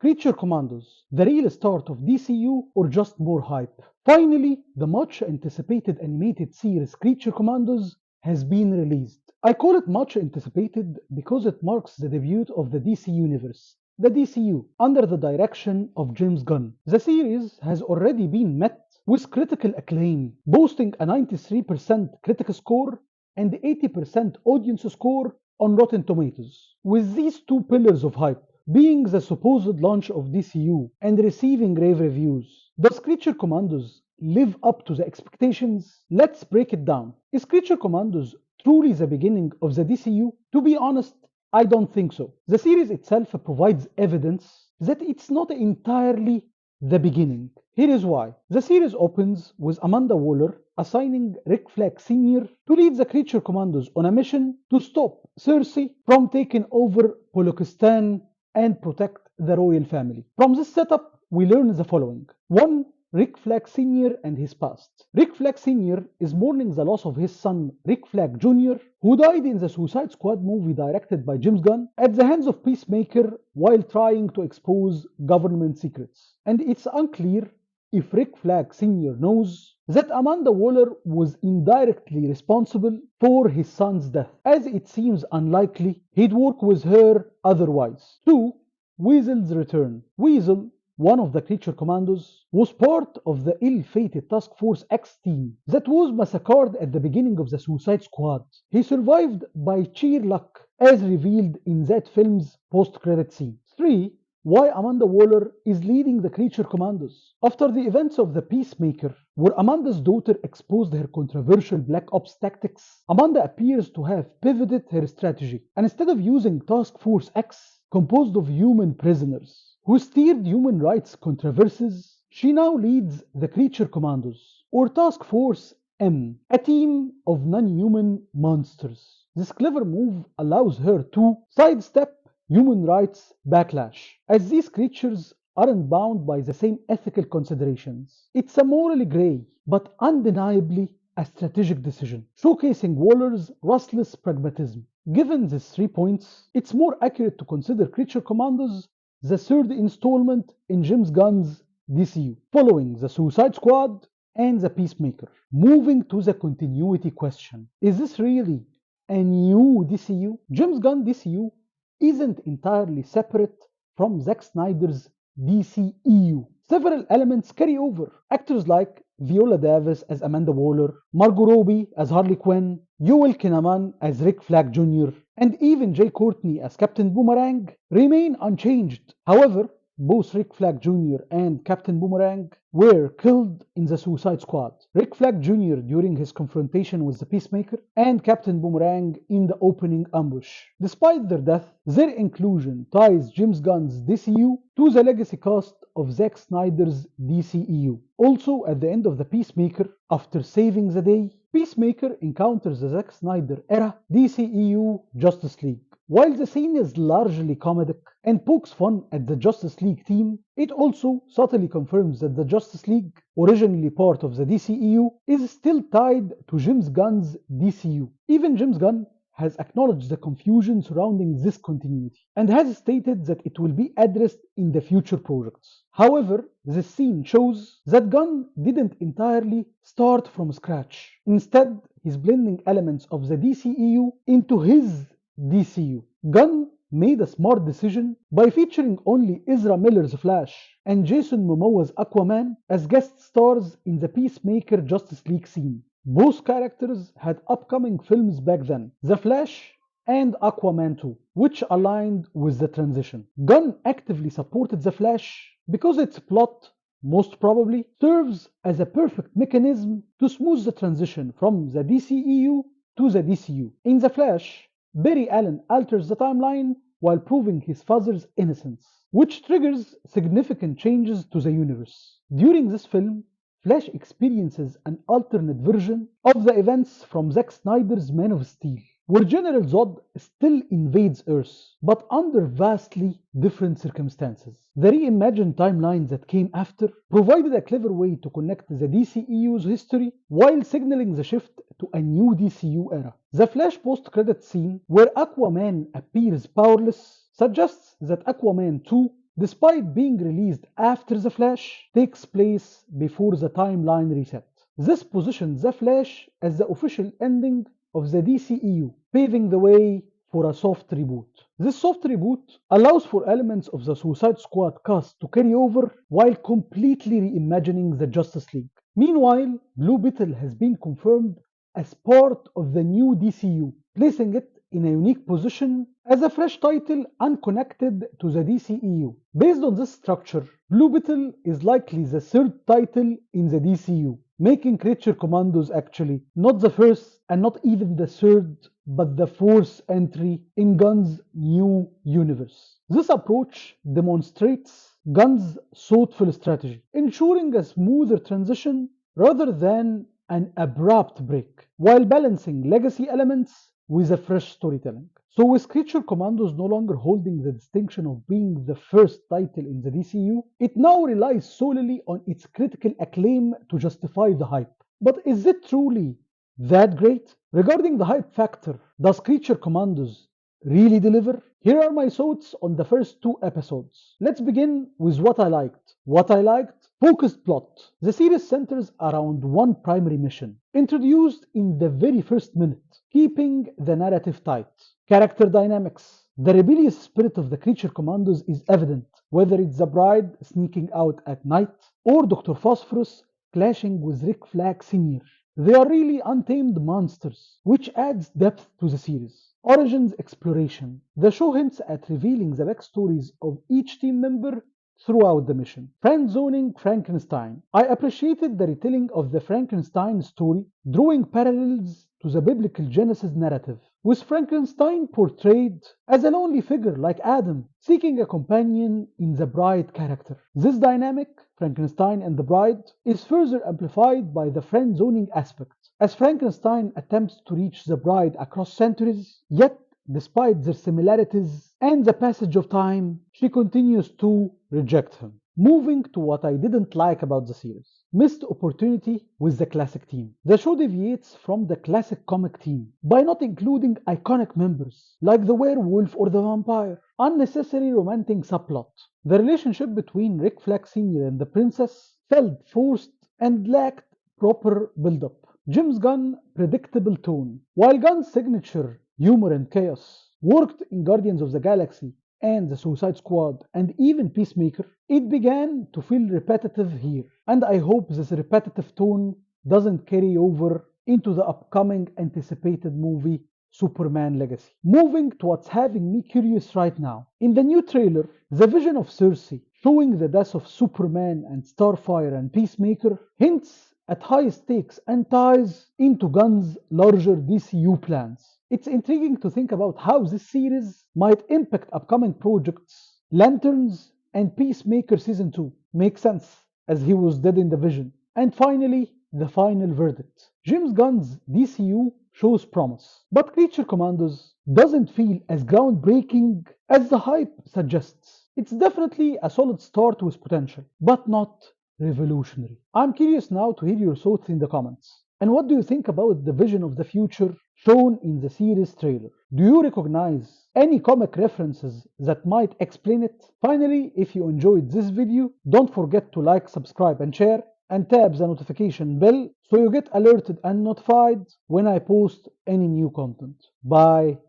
Creature Commandos, the real start of DCU or just more hype? Finally, the much anticipated animated series Creature Commandos has been released. I call it much anticipated because it marks the debut of the DC Universe, the DCU, under the direction of James Gunn. The series has already been met with critical acclaim, boasting a 93% critical score and 80% audience score on Rotten Tomatoes. With these two pillars of hype being the supposed launch of DCU and receiving rave reviews, does Creature Commandos live up to the expectations? Let's break it down. Is Creature Commandos truly the beginning of the DCU? To be honest, I don't think so. The series itself provides evidence that it's not entirely the beginning. Here is why. The series opens with Amanda Waller assigning Rick Flag Sr. to lead the Creature Commandos on a mission to stop Cersei from taking over Polokistan and protect the royal family. From this setup, we learn the following. 1. Rick Flag Sr. and his past. Rick Flag Sr. is mourning the loss of his son Rick Flag Jr., who died in the Suicide Squad movie directed by James Gunn at the hands of Peacemaker while trying to expose government secrets. And it's unclear if Rick Flag Sr. knows that Amanda Waller was indirectly responsible for his son's death, as it seems unlikely he'd work with her otherwise. 2. Weasel's return. Weasel, one of the Creature Commandos, was part of the ill-fated Task Force X team that was massacred at the beginning of the Suicide Squad. He survived by sheer luck, as revealed in that film's post-credit scene. 3. Why Amanda Waller is leading the Creature Commandos. After the events of The Peacemaker, where Amanda's daughter exposed her controversial Black Ops tactics, Amanda appears to have pivoted her strategy, and instead of using Task Force X, composed of human prisoners who steered human rights controversies, she now leads the Creature Commandos, or Task Force M, a team of non-human monsters. This clever move allows her to sidestep human rights backlash, as these creatures aren't bound by the same ethical considerations. It's a morally grey, but undeniably a strategic decision, showcasing Waller's ruthless pragmatism. Given these 3 points, it's more accurate to consider Creature Commandos the third installment in James Gunn's DCU, following the Suicide Squad and the Peacemaker. Moving to the continuity question. Is this really a new DCU? James Gunn DCU isn't entirely separate from Zack Snyder's DCEU. Several elements carry over. Actors like Viola Davis as Amanda Waller, Margot Robbie as Harley Quinn, Joel Kinnaman as Rick Flag Jr., and even Jay Courtney as Captain Boomerang remain unchanged. However, both Rick Flag Jr. and Captain Boomerang were killed in the Suicide Squad. Rick Flag Jr. during his confrontation with the Peacemaker, and Captain Boomerang in the opening ambush. Despite their death, their inclusion ties James Gunn's DCU to the legacy cast of Zack Snyder's DCEU. Also, at the end of the Peacemaker, after saving the day, Peacemaker encounters the Zack Snyder era DCEU Justice League. While the scene is largely comedic and pokes fun at the Justice League team, it also subtly confirms that the Justice League, originally part of the DCEU, is still tied to James Gunn's DCU. Even James Gunn has acknowledged the confusion surrounding this continuity and has stated that it will be addressed in the future projects. However, this scene shows that Gunn didn't entirely start from scratch. Instead, he's blending elements of the DCEU into his DCU. Gunn made a smart decision by featuring only Ezra Miller's Flash and Jason Momoa's Aquaman as guest stars in the Peacemaker Justice League scene. Both characters had upcoming films back then, The Flash and Aquaman 2, which aligned with the transition. Gunn actively supported The Flash because its plot, most probably, serves as a perfect mechanism to smooth the transition from the DCEU to the DCU. In The Flash, Barry Allen alters the timeline while proving his father's innocence, which triggers significant changes to the universe. During this film, Flash experiences an alternate version of the events from Zack Snyder's Man of Steel, where General Zod still invades Earth, but under vastly different circumstances. The reimagined timeline that came after provided a clever way to connect the DCEU's history while signaling the shift to a new DCU era. The Flash post-credit scene, where Aquaman appears powerless, suggests that Aquaman 2 despite being released after The Flash, takes place before the timeline reset. This positions The Flash as the official ending of the DCEU, paving the way for a soft reboot. This soft reboot allows for elements of the Suicide Squad cast to carry over while completely reimagining the Justice League. Meanwhile, Blue Beetle has been confirmed as part of the new DCU, placing it in a unique position as a fresh title unconnected to the DCEU. Based on this structure, Blue Beetle is likely the third title in the DCU, making Creature Commandos actually not the first and not even the third, but the fourth entry in Gunn's new universe. This approach demonstrates Gunn's thoughtful strategy, ensuring a smoother transition rather than an abrupt break, while balancing legacy elements with a fresh storytelling. So with Creature Commandos no longer holding the distinction of being the first title in the DCU, it now relies solely on its critical acclaim to justify the hype. But is it truly that great? Regarding the hype factor, does Creature Commandos really deliver? Here are my thoughts on the first two episodes. Let's begin with what I liked. What I liked? Focused plot. The series centers around one primary mission, introduced in the very first minute, keeping the narrative tight. Character dynamics. The rebellious spirit of the Creature Commandos is evident, whether it's the Bride sneaking out at night or Dr. Phosphorus clashing with Rick Flag Sr. They are really untamed monsters, which adds depth to the series. Origins exploration. The show hints at revealing the backstories of each team member throughout the mission. Friend zoning Frankenstein. I appreciated the retelling of the Frankenstein story, drawing parallels to the biblical Genesis narrative, with Frankenstein portrayed as a lonely figure like Adam, seeking a companion in the Bride character. This dynamic, Frankenstein and the Bride, is further amplified by the friend zoning aspect, as Frankenstein attempts to reach the Bride across centuries, yet despite their similarities and the passage of time, she continues to reject him. Moving to what I didn't like about the series. Missed opportunity with the classic team. The show deviates from the classic comic team by not including iconic members like the werewolf or the vampire. Unnecessary romantic subplot. The relationship between Rick Flag Sr. and the princess felt forced and lacked proper build-up. James Gunn predictable tone. While Gunn's signature humor and chaos worked in Guardians of the Galaxy and the Suicide Squad and even Peacemaker, it began to feel repetitive here, and I hope this repetitive tone doesn't carry over into the upcoming anticipated movie Superman Legacy. Moving to what's having me curious right now. In the new trailer, the vision of Cersei showing the death of Superman and Starfire and Peacemaker hints at high stakes and ties into Gunn's larger DCU plans. It's intriguing to think about how this series might impact upcoming projects. Lanterns and Peacemaker Season 2 makes sense, as he was dead in the vision. And finally, the final verdict. James Gunn's DCU shows promise, but Creature Commandos doesn't feel as groundbreaking as the hype suggests. It's definitely a solid start with potential, but not revolutionary. I'm curious now to hear your thoughts in the comments. And what do you think about the vision of the future shown in the series trailer? Do you recognize any comic references that might explain it? Finally, if you enjoyed this video, don't forget to like, subscribe and share, and tap the notification bell so you get alerted and notified when I post any new content. Bye.